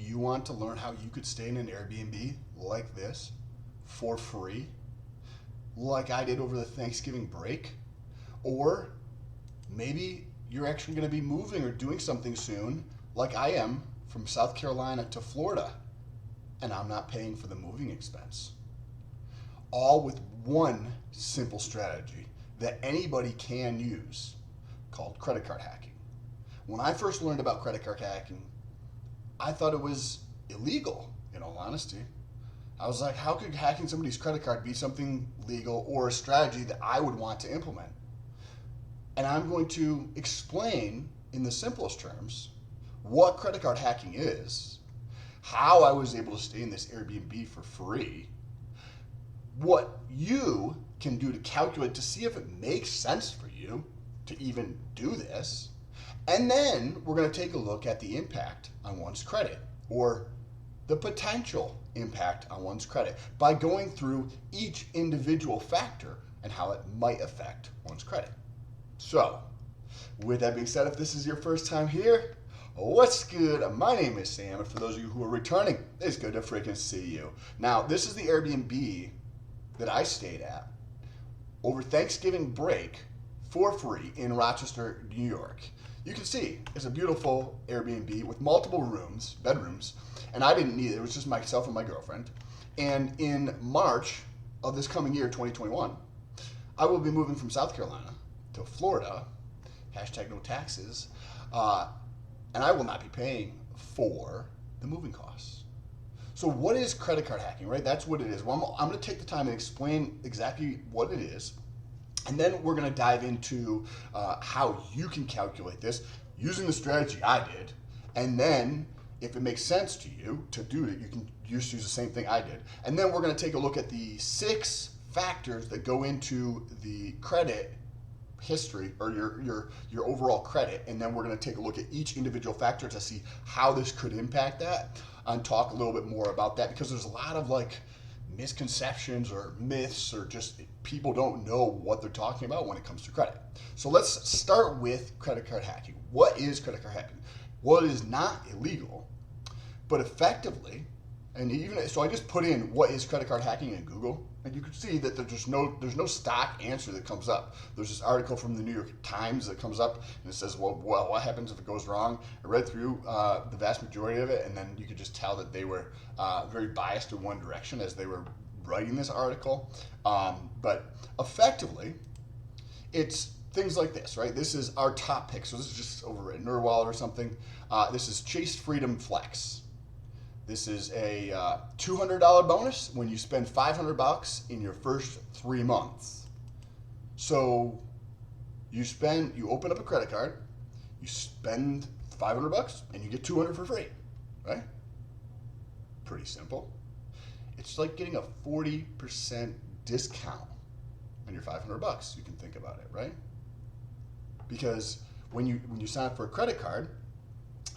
you want to learn how you could stay in an Airbnb like this for free, like I did over the Thanksgiving break? Or maybe you're actually going to be moving or doing something soon, like I am, from South Carolina to Florida, and I'm not paying for the moving expense. All with one simple strategy that anybody can use called credit card hacking. When I first learned about credit card hacking, I thought it was illegal, in all honesty. I was like, how could hacking somebody's credit card be something legal or a strategy that I would want to implement? And I'm going to explain in the simplest terms what credit card hacking is, how I was able to stay in this Airbnb for free, what you can do to calculate to see if it makes sense for you to even do this, and then we're going to take a look at the impact on one's credit, or the potential impact on one's credit, by going through each individual factor and how it might affect one's credit. So, with that being said, if this is your first time here, what's good? My name is Sam, and for those of you who are returning, it's good to freaking see you. Now, this is the Airbnb that I stayed at over Thanksgiving break for free in Rochester, New York. You can see it's a beautiful Airbnb with multiple rooms, bedrooms, and I didn't need it. It was just myself and my girlfriend. And in March of this coming year, 2021, I will be moving from South Carolina to Florida, hashtag no taxes, and I will not be paying for the moving costs. So what is credit card hacking, right? That's what it is. Well, I'm going to take the time and explain exactly what it is, and then we're going to dive into how you can calculate this using the strategy I did, and then if it makes sense to you to do it, you can just use the same thing I did. And then we're going to take a look at the 6 factors that go into the credit history, or your overall credit, and then we're going to take a look at each individual factor to see how this could impact that, and talk a little bit more about that, because there's a lot of like misconceptions or myths, or just people don't know what they're talking about when it comes to credit. So let's start with credit card hacking. What is credit card hacking? Well, it is not illegal, but effectively, and even so, I just put in what is credit card hacking in Google, and you can see that there's no stock answer that comes up. There's this article from the New York Times that comes up, and it says, well, what happens if it goes wrong? I read through the vast majority of it, and then you could just tell that they were very biased in one direction as they were writing this article. But effectively, it's things like this, right? This is our top pick. So this is just over at NerdWallet or something. This is Chase Freedom Flex. This is a $200 bonus when you spend $500 in your first 3 months. So you open up a credit card, you spend $500 and you get $200 for free, right? Pretty simple. It's like getting a 40% discount on your $500. You can think about it, right? Because when you sign up for a credit card,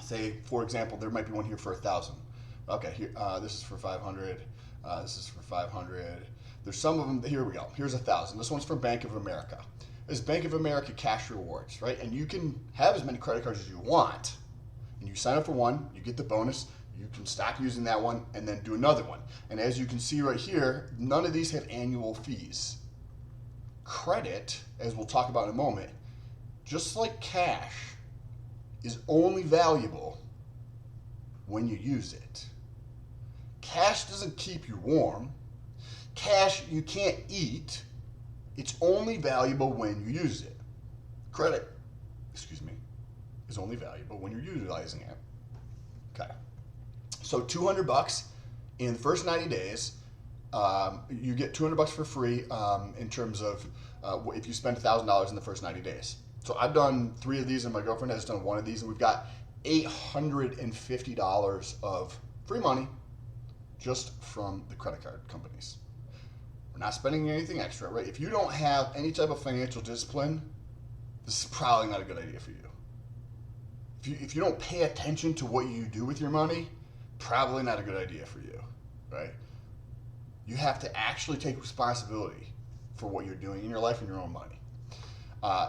say for example, there might be one here for $1,000. Okay, here, this is for 500. This is for 500. There's some of them. Here we go. Here's 1,000. This one's for Bank of America. This is Bank of America Cash Rewards, right? And you can have as many credit cards as you want. And you sign up for one, you get the bonus. You can stop using that one and then do another one. And as you can see right here, none of these have annual fees. Credit, as we'll talk about in a moment, just like cash, is only valuable when you use it. Cash doesn't keep you warm. Cash you can't eat. It's only valuable when you use it. Credit, is only valuable when you're utilizing it. Okay. So $200 in the first 90 days. You get $200 for free in terms of if you spend $1,000 in the first 90 days. So I've done 3 of these, and my girlfriend has done 1 of these, and we've got $850 of free money just from the credit card companies. We're not spending anything extra, right? If you don't have any type of financial discipline, this is probably not a good idea for you. If you don't pay attention to what you do with your money, probably not a good idea for you, right? You have to actually take responsibility for what you're doing in your life and your own money.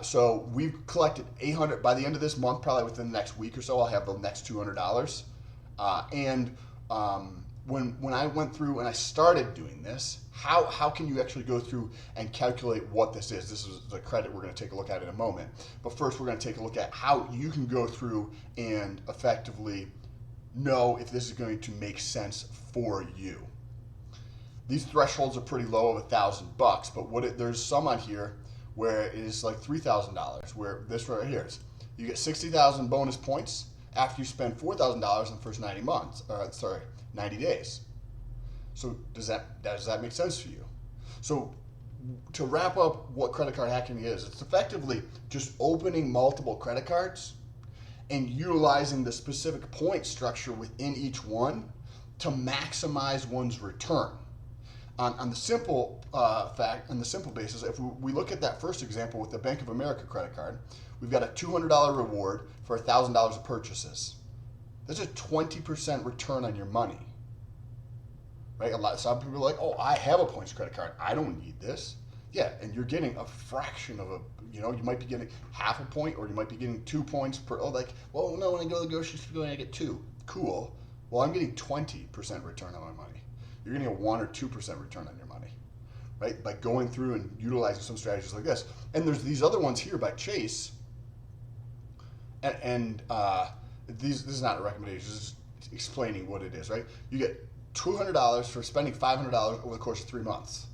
So we've collected $800 by the end of this month. Probably within the next week or so, I'll have the next $200. When I went through and I started doing this, how can you actually go through and calculate what this is? This is the credit we're going to take a look at in a moment. But first, we're going to take a look at how you can go through and effectively know if this is going to make sense for you. These thresholds are pretty low of $1,000, but there's some on here where it is like $3,000. Where this right here is, you get 60,000 bonus points after you spend $4,000 in the first 90 days. So does that make sense for you? So to wrap up what credit card hacking is, it's effectively just opening multiple credit cards and utilizing the specific point structure within each one to maximize one's return. On the simple basis, if we look at that first example with the Bank of America credit card, we've got a $200 reward for $1,000 of purchases. That's a 20% return on your money, right? Some people are like, oh, I have a points credit card. I don't need this. Yeah, and you're getting a fraction of you might be getting half a point, or you might be getting 2 points per, well, no, when I go to the grocery store, I get 2. Cool. Well, I'm getting 20% return on my money. You're getting a 1 or 2% return on your money, right? By going through and utilizing some strategies like this. And there's these other ones here by Chase, this is not a recommendation, this is explaining what it is, right? You get $200 for spending $500 over the course of 3 months.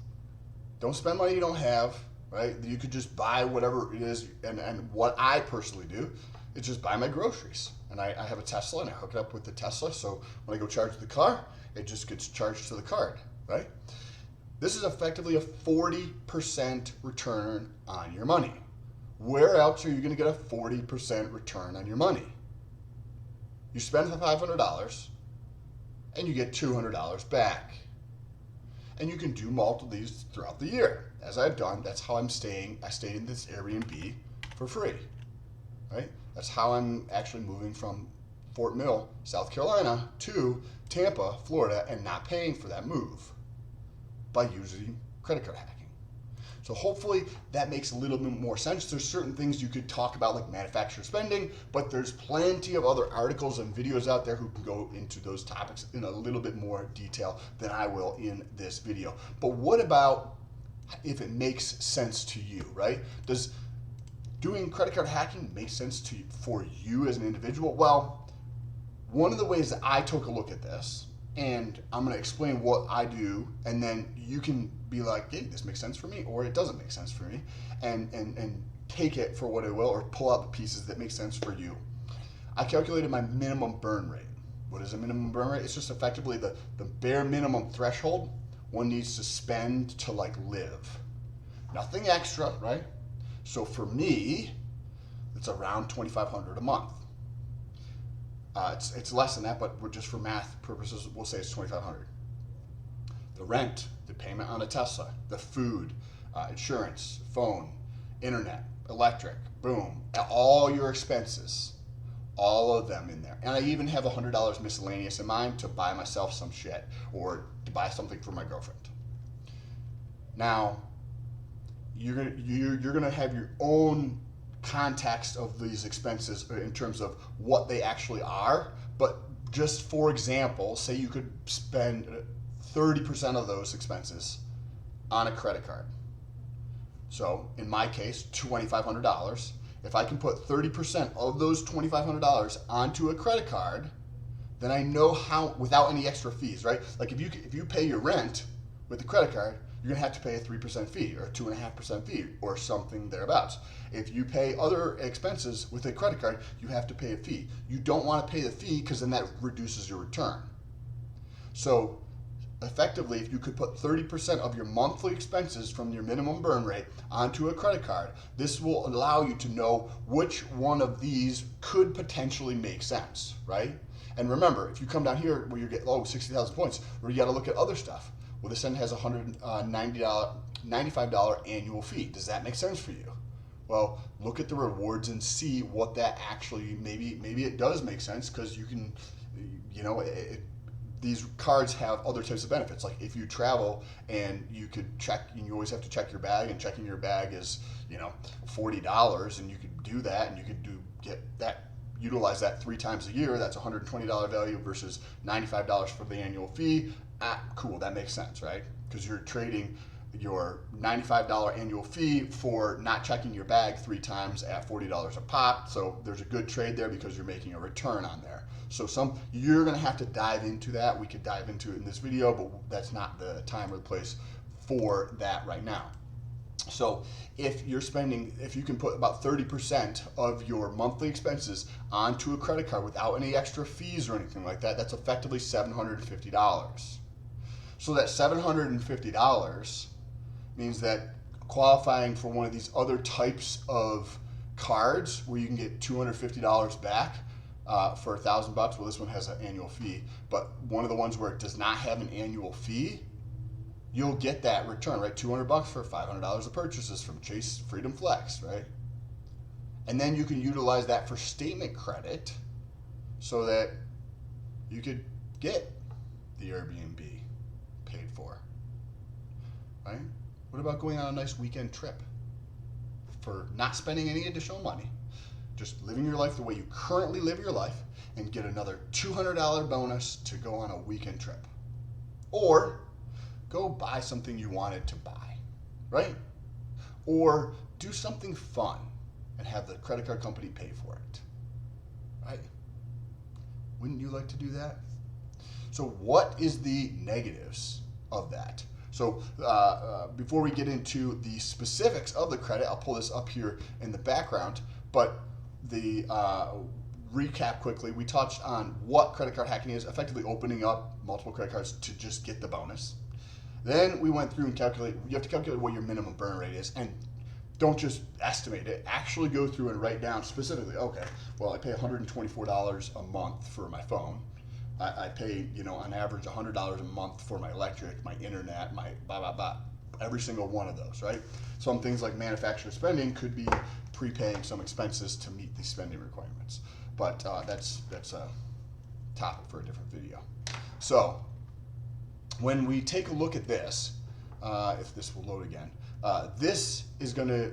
Don't spend money you don't have, right? You could just buy whatever it is, and what I personally do is just buy my groceries. And I have a Tesla, and I hook it up with the Tesla, so when I go charge the car, it just gets charged to the card, right? This is effectively a 40% return on your money. Where else are you going to get a 40% return on your money? You spend the $500 and you get $200 back. And you can do multiple of these throughout the year. As I've done, that's how I stayed in this Airbnb for free, right? That's how I'm actually moving from Fort Mill, South Carolina to Tampa, Florida, and not paying for that move by using credit card hacking. So hopefully that makes a little bit more sense. There's certain things you could talk about like manufacturer spending, but there's plenty of other articles and videos out there who can go into those topics in a little bit more detail than I will in this video. But what about if it makes sense to you, right? Does doing credit card hacking make sense for you as an individual? Well, one of the ways that I took a look at this, and I'm going to explain what I do, and then you can be like, hey, this makes sense for me, or it doesn't make sense for me, and take it for what it will, or pull out the pieces that make sense for you. I calculated my minimum burn rate. What is a minimum burn rate? It's just effectively the bare minimum threshold one needs to spend to live. Nothing extra, right? So for me, it's around $2,500 a month. It's less than that, but we're just for math purposes, we'll say it's $2,500. The rent, the payment on a Tesla, the food, insurance, phone, internet, electric, boom, all your expenses, all of them in there. And I even have $100 miscellaneous in mine to buy myself some shit or to buy something for my girlfriend. Now, you're gonna have your own context of these expenses in terms of what they actually are, but just for example, say you could spend 30% of those expenses on a credit card. So in my case, $2,500. If I can put 30% of those $2,500 onto a credit card, then I know how, without any extra fees, right? Like if you pay your rent with the credit card, you're gonna have to pay a 3% fee or a 2.5% fee or something thereabouts. If you pay other expenses with a credit card, you have to pay a fee. You don't wanna pay the fee because then that reduces your return. So effectively, if you could put 30% of your monthly expenses from your minimum burn rate onto a credit card, this will allow you to know which one of these could potentially make sense, right? And remember, if you come down here where you get 60,000 points, where you gotta look at other stuff. Well, this end has a $95 annual fee. Does that make sense for you? Well, look at the rewards and see what that actually, maybe it does make sense, because you can, these cards have other types of benefits. Like if you travel and you could check, and you always have to check your bag, and checking your bag is, $40, and you could do that, and you could get that, utilize that 3 times a year, that's $120 value versus $95 for the annual fee. Cool, that makes sense, right? Because you're trading your $95 annual fee for not checking your bag 3 times at $40 a pop. So there's a good trade there because you're making a return on there. So you're gonna have to dive into that. We could dive into it in this video, but that's not the time or the place for that right now. So if you can put about 30% of your monthly expenses onto a credit card without any extra fees or anything like that, that's effectively $750. So that $750 means that qualifying for one of these other types of cards where you can get $250 back for $1,000, well, this one has an annual fee, but one of the ones where it does not have an annual fee, you'll get that return, right? $200 for $500 of purchases from Chase Freedom Flex, right? And then you can utilize that for statement credit so that you could get the Airbnb paid for, right? What about going on a nice weekend trip for not spending any additional money, just living your life the way you currently live your life, and get another $200 bonus to go on a weekend trip? Or go buy something you wanted to buy, right? Or do something fun and have the credit card company pay for it, right? Wouldn't you like to do that? So what is the negatives of that? So before we get into the specifics of the credit, I'll pull this up here in the background, but the recap quickly, we touched on what credit card hacking is, effectively opening up multiple credit cards to just get the bonus. Then we went through and you have to calculate what your minimum burn rate is, and don't just estimate it, actually go through and write down specifically, okay, well, I pay $124 a month for my phone. I pay, on average $100 a month for my electric, my internet, my blah, blah, blah, every single one of those, right? Some things like manufacturer spending could be prepaying some expenses to meet the spending requirements. But that's a topic for a different video. So when we take a look at this, if this will load again, this is gonna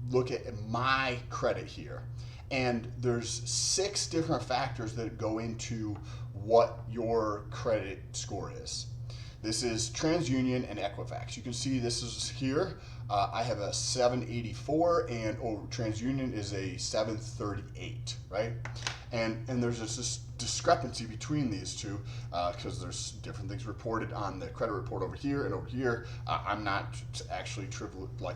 look at my credit here. And there's 6 different factors that go into what your credit score is. This is TransUnion and Equifax. You can see this is here. I have a 784 and TransUnion is a 738, right? And there's this discrepancy between these two because there's different things reported on the credit report over here and over here. I'm not actually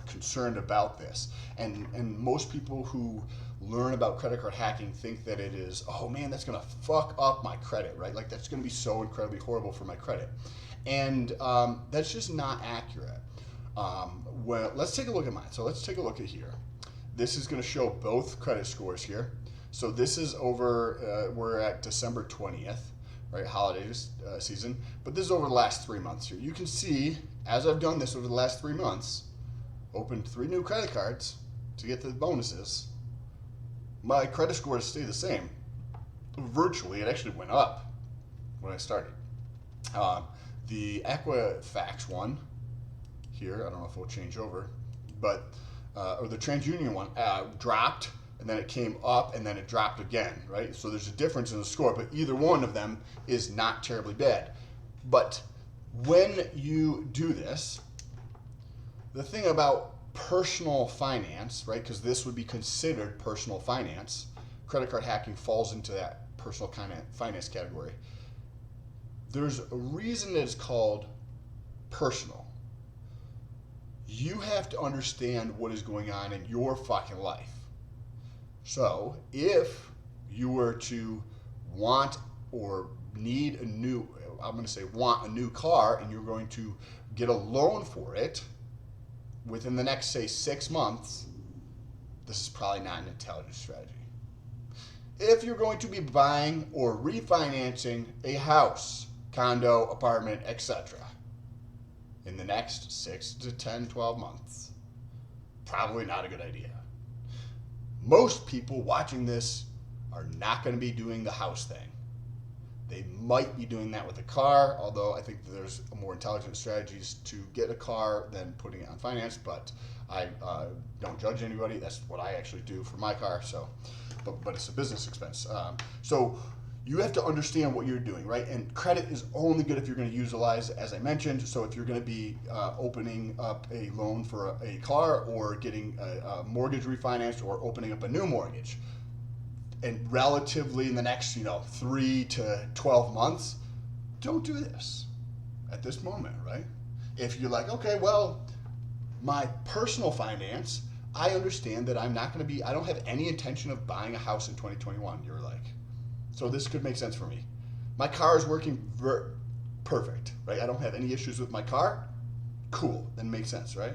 concerned about this. And most people who learn about credit card hacking think that it is, oh man, that's gonna fuck up my credit, right? Like that's gonna be so incredibly horrible for my credit. And that's just not accurate. Well, let's take a look at mine. So let's take a look at here. This is gonna show both credit scores here. So this is over, we're at December 20th, right, holidays season, but this is over the last 3 months here. You can see, as I've done this over the last 3 months, opened 3 new credit cards to get the bonuses, my credit scores stay the same. Virtually, it actually went up when I started. The Equifax one here, I don't know if it'll change over, but, or the TransUnion one dropped, and then it came up, and then it dropped again, right? So there's a difference in the score, but either one of them is not terribly bad. But when you do this, the thing about personal finance, right, because this would be considered personal finance, credit card hacking falls into that personal finance category. There's a reason that it's called personal. You have to understand what is going on in your fucking life. So if you were to want or need want a new car, and you're going to get a loan for it within the next, say, 6 months, this is probably not an intelligent strategy. If you're going to be buying or refinancing a house, condo, apartment, etc., in the next 6 to 10, 12 months, probably not a good idea. Most people watching this are not going to be doing the house thing. They might be doing that with a car, although I think there's more intelligent strategies to get a car than putting it on finance, but I don't judge anybody. That's what I actually do for my car. So but it's a business expense. So you have to understand what you're doing, right? And credit is only good if you're going to utilize, as I mentioned. So if you're going to be opening up a loan for a car, or getting a mortgage refinanced, or opening up a new mortgage, and relatively in the next 3 to 12 months, don't do this at this moment, right? If you're like, okay, well, my personal finance, I understand that I don't have any intention of buying a house in 2021. You're like, so this could make sense for me. My car is working perfect, right? I don't have any issues with my car. Cool, then makes sense, right?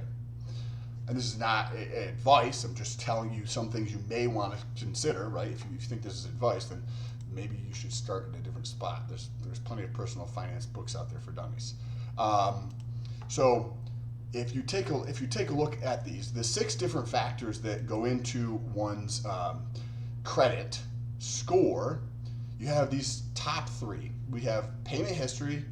And this is not advice. I'm just telling you some things you may want to consider, right? If you think this is advice, then maybe you should start in a different spot. There's plenty of personal finance books out there for dummies. So if you take a look at the 6 different factors that go into one's credit score, you have these top 3. We have payment history,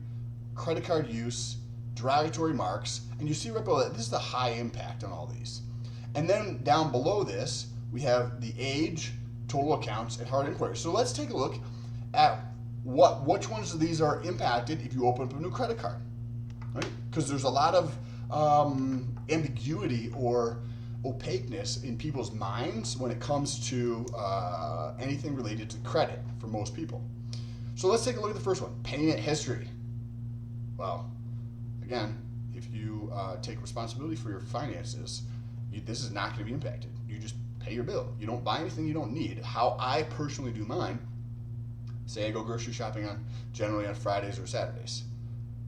credit card use, derogatory marks, and you see right below that this is the high impact on all these. And then down below this, we have the age, total accounts, and hard inquiries. So let's take a look at which ones of these are impacted if you open up a new credit card, right? Because there's a lot of ambiguity or opaqueness in people's minds when it comes to anything related to credit for most people. So let's take a look at the first one, payment history. Well, again, if you take responsibility for your finances, this is not going to be impacted. You just pay your bill. You don't buy anything you don't need. How I personally do mine, say I go grocery shopping generally on Fridays or Saturdays.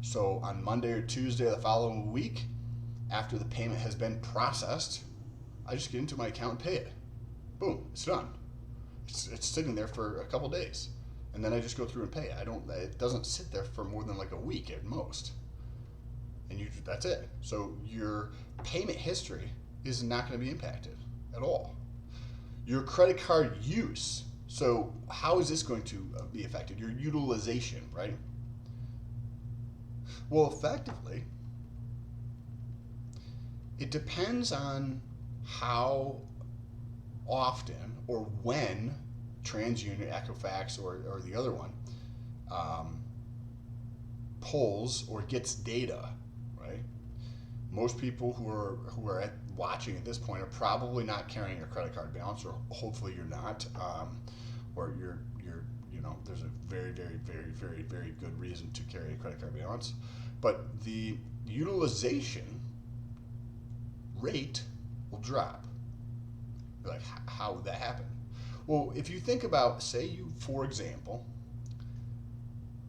So on Monday or Tuesday of the following week, after the payment has been processed, I just get into my account and pay it. Boom, it's done. It's sitting there for a couple days, and then I just go through and pay it. It doesn't sit there for more than like a week at most, and that's it. So your payment history is not going to be impacted at all. Your credit card use. So how is this going to be affected? Your utilization, right? Well, effectively, it depends on how often or when TransUnion, Equifax, or the other one pulls or gets data, right? Most people who are watching at this point are probably not carrying a credit card balance, or hopefully you're not, or you're there's a very, very, very, very, very good reason to carry a credit card balance, but the utilization rate will drop. You're like, how would that happen? Well, if you think about, say for example,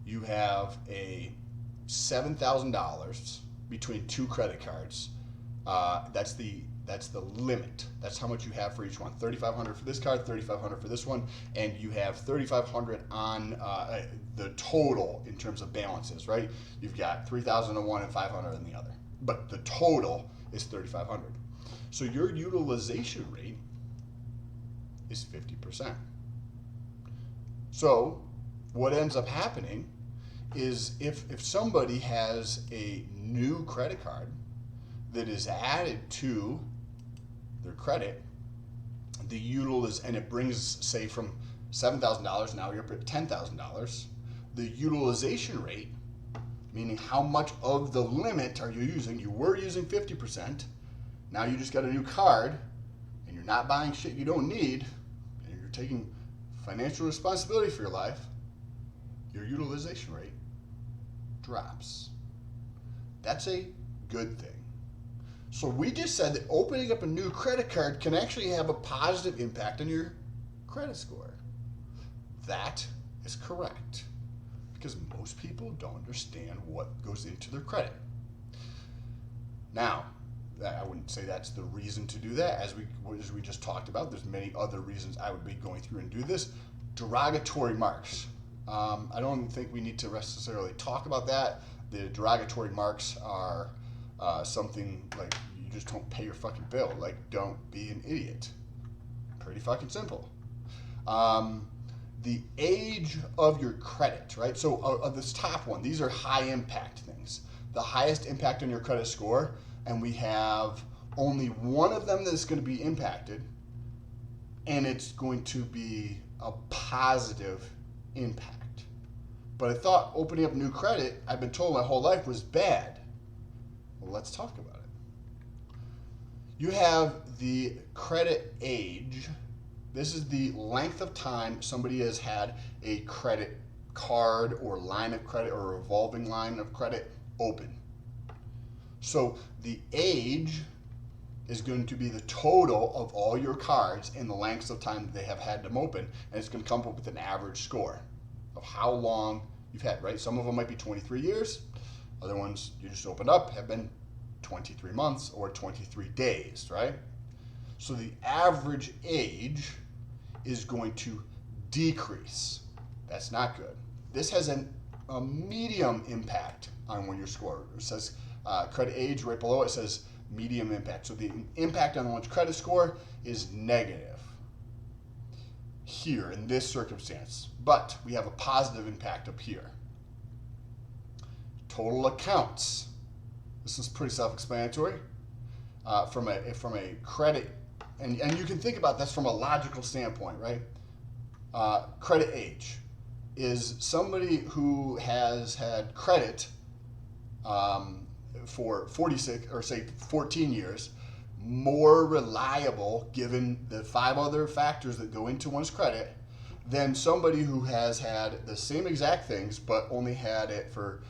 you have a $7,000 between 2 credit cards. That's the limit. That's how much you have for each one. $3,500 for this card, $3,500 for this one, and you have $3,500 on the total in terms of balances, right? You've got $3,000 on one and $500 on the other, but the total is $3,500. So your utilization rate is 50%. So what ends up happening is if somebody has a new credit card that is added to their credit, and it brings, say, from $7,000, now you're up at $10,000, the utilization rate, meaning how much of the limit are you using? You were using 50%, now you just got a new card, and you're not buying shit you don't need, and you're taking financial responsibility for your life, your utilization rate drops. That's a good thing. So we just said that opening up a new credit card can actually have a positive impact on your credit score. That is correct, because most people don't understand what goes into their credit. Now, I wouldn't say that's the reason to do that. As we just talked about, there's many other reasons I would be going through and do this. Derogatory marks. I don't think we need to necessarily talk about that. The derogatory marks are something like, you just don't pay your fucking bill. Like, don't be an idiot. Pretty fucking simple. The age of your credit, right? So of this top one, these are high impact things. The highest impact on your credit score, and we have only one of them that's going to be impacted, and it's going to be a positive impact. But I thought opening up new credit, I've been told my whole life, was bad. Well, let's talk about it. You have the credit age. This is the length of time somebody has had a credit card or line of credit or a revolving line of credit open. So the age is going to be the total of all your cards and the lengths of time that they have had them open, and it's going to come up with an average score of how long you've had, right? Some of them might be 23 years. Other ones you just opened up have been 23 months or 23 days, right? So the average age is going to decrease. That's not good. This has a medium impact on when your score. It says credit age right below it says medium impact. So the impact on one's credit score is negative here in this circumstance. But we have a positive impact up here. Total accounts. This is pretty self-explanatory. From a credit, and you can think about this from a logical standpoint, right? Credit age is somebody who has had credit for 46 or say 14 years, more reliable given the 5 other factors that go into one's credit than somebody who has had the same exact things but only had it for,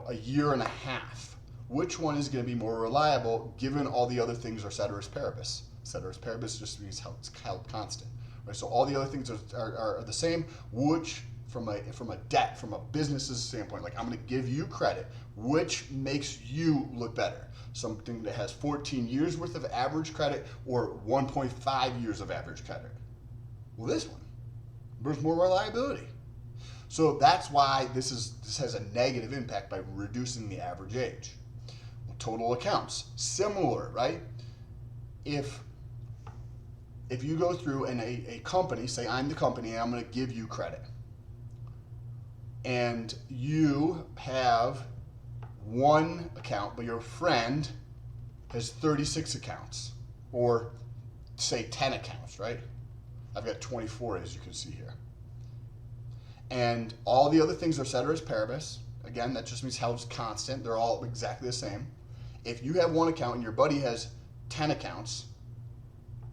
a year and a half. Which one is going to be more reliable given all the other things are ceteris paribus? Ceteris paribus just means held constant, right? So all the other things are the same. Which from a business's standpoint, like I'm going to give you credit, which makes you look better? Something that has 14 years worth of average credit or 1.5 years of average credit? Well, this one, there's more reliability. So that's why this has a negative impact by reducing the average age. Well, total accounts, similar, right? If you go through and a company, say I'm the company and I'm going to give you credit, and you have one account, but your friend has 36 accounts, or say 10 accounts, right? I've got 24, as you can see here. And all the other things are ceteris paribus. Again, that just means held constant. They're all exactly the same. If you have one account and your buddy has 10 accounts,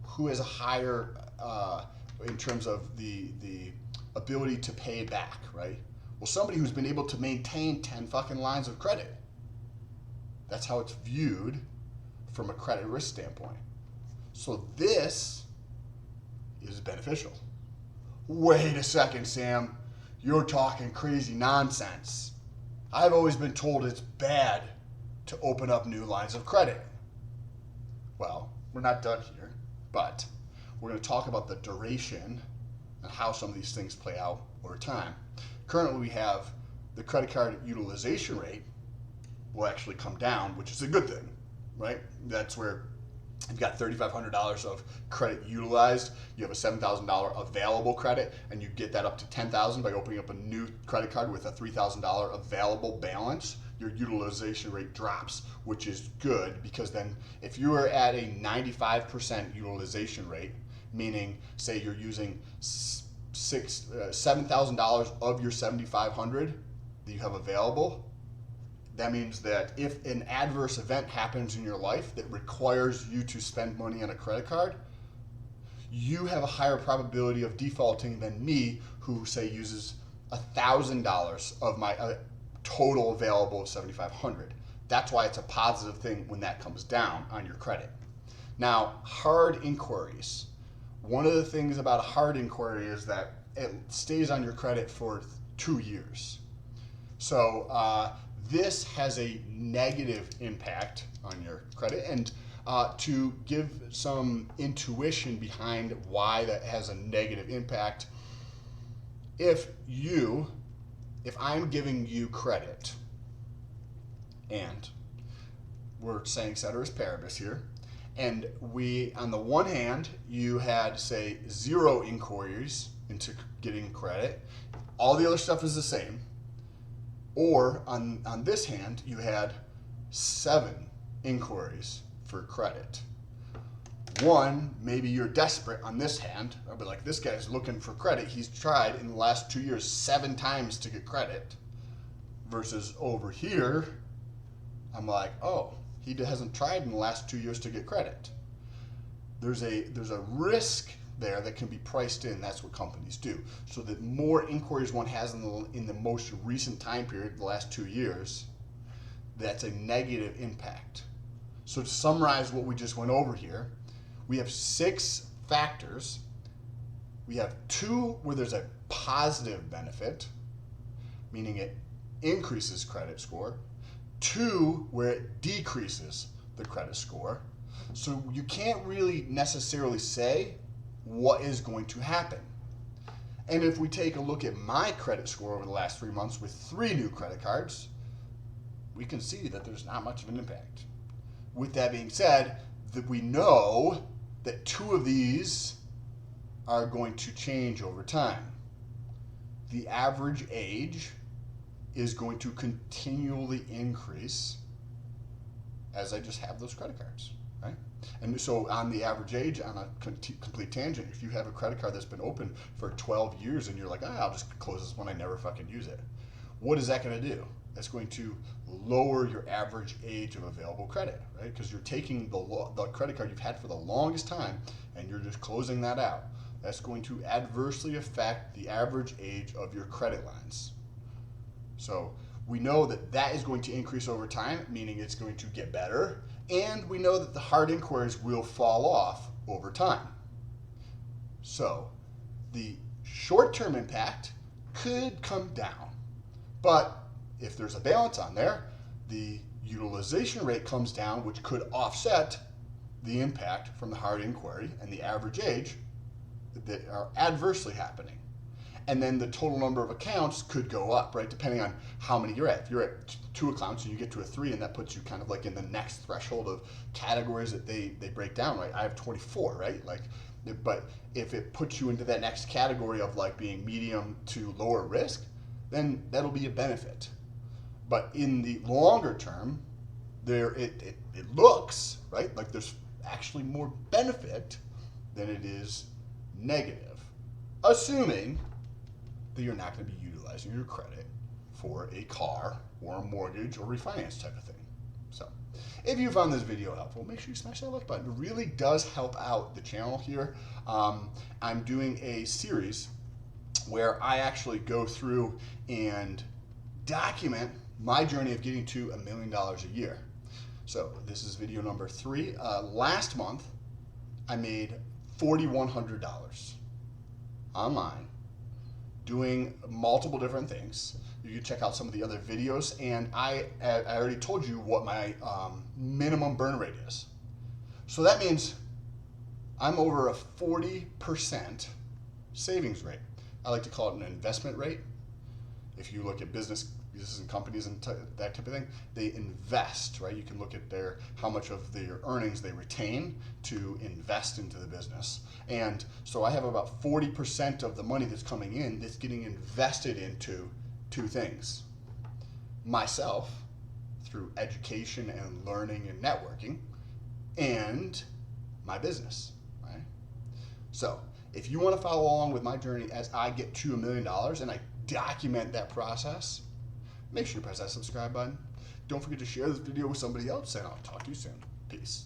who has a higher, in terms of the ability to pay back, right? Well, somebody who's been able to maintain 10 fucking lines of credit. That's how it's viewed from a credit risk standpoint. So this is beneficial. Wait a second, Sam. You're talking crazy nonsense. I've always been told it's bad to open up new lines of credit. Well, we're not done here, but we're going to talk about the duration and how some of these things play out over time. Currently, we have the credit card utilization rate will actually come down, which is a good thing, right? That's where you've got $3,500 of credit utilized. You have a $7,000 available credit, and you get that up to $10,000 by opening up a new credit card with a $3,000 available balance. Your utilization rate drops, which is good because then if you are at a 95% utilization rate, meaning say you're using $7,000 of your $7,500 that you have available, that means that if an adverse event happens in your life that requires you to spend money on a credit card, you have a higher probability of defaulting than me, who say uses $1,000 of my total available of $7,500. That's why it's a positive thing when that comes down on your credit. Now, hard inquiries. One of the things about a hard inquiry is that it stays on your credit for 2 years. So this has a negative impact on your credit. And to give some intuition behind why that has a negative impact, if I'm giving you credit, and we're saying ceteris paribus here, and on the one hand, you had, say, 0 inquiries into getting credit, all the other stuff is the same, or on this hand, you had 7 inquiries for credit. One, maybe you're desperate on this hand. I'll be like, this guy's looking for credit. He's tried in the last 2 years 7 times to get credit. Versus over here, I'm like, oh, he hasn't tried in the last 2 years to get credit. There's a risk there that can be priced in. That's what companies do. So the more inquiries one has in the most recent time period, the last 2 years, that's a negative impact. So to summarize what we just went over here, we have 6 factors. We have 2 where there's a positive benefit, meaning it increases credit score. 2 where it decreases the credit score. So you can't really necessarily say what is going to happen. And if we take a look at my credit score over the last 3 months with 3 new credit cards, we can see that there's not much of an impact. With that being said, that we know that 2 of these are going to change over time. The average age is going to continually increase as I just have those credit cards, right? And so on the average age, on a complete tangent, if you have a credit card that's been open for 12 years and you're like, I'll just close this when I never fucking use it. What is that going to do? That's going to lower your average age of available credit, right? Because you're taking the credit card you've had for the longest time and you're just closing that out. That's going to adversely affect the average age of your credit lines. So we know that that is going to increase over time, meaning it's going to get better. And we know that the hard inquiries will fall off over time. So the short-term impact could come down. But if there's a balance on there, the utilization rate comes down, which could offset the impact from the hard inquiry and the average age that are adversely happening. And then the total number of accounts could go up, right? Depending on how many you're at. If you're at 2 accounts and you get to a 3, and that puts you kind of like in the next threshold of categories that they break down, right? I have 24, right? Like, but if it puts you into that next category of like being medium to lower risk, then that'll be a benefit. But in the longer term, it looks, right, like there's actually more benefit than it is negative, assuming that you're not going to be utilizing your credit for a car or a mortgage or refinance type of thing. So if you found this video helpful, make sure you smash that like button. It really does help out the channel here. I'm doing a series where I actually go through and document my journey of getting to $1 million a year. So this is video number 3. Last month, I made $4,100 online doing multiple different things. You can check out some of the other videos, and I already told you what my minimum burn rate is. So that means I'm over a 40% savings rate. I like to call it an investment rate. If you look at businesses and companies and that type of thing, they invest, right? You can look at how much of their earnings they retain to invest into the business. And so I have about 40% of the money that's coming in that's getting invested into 2 things. Myself, through education and learning and networking, and my business, right? So if you want to follow along with my journey as I get to $1 million and I document that process, make sure you press that subscribe button. Don't forget to share this video with somebody else, and I'll talk to you soon. Peace.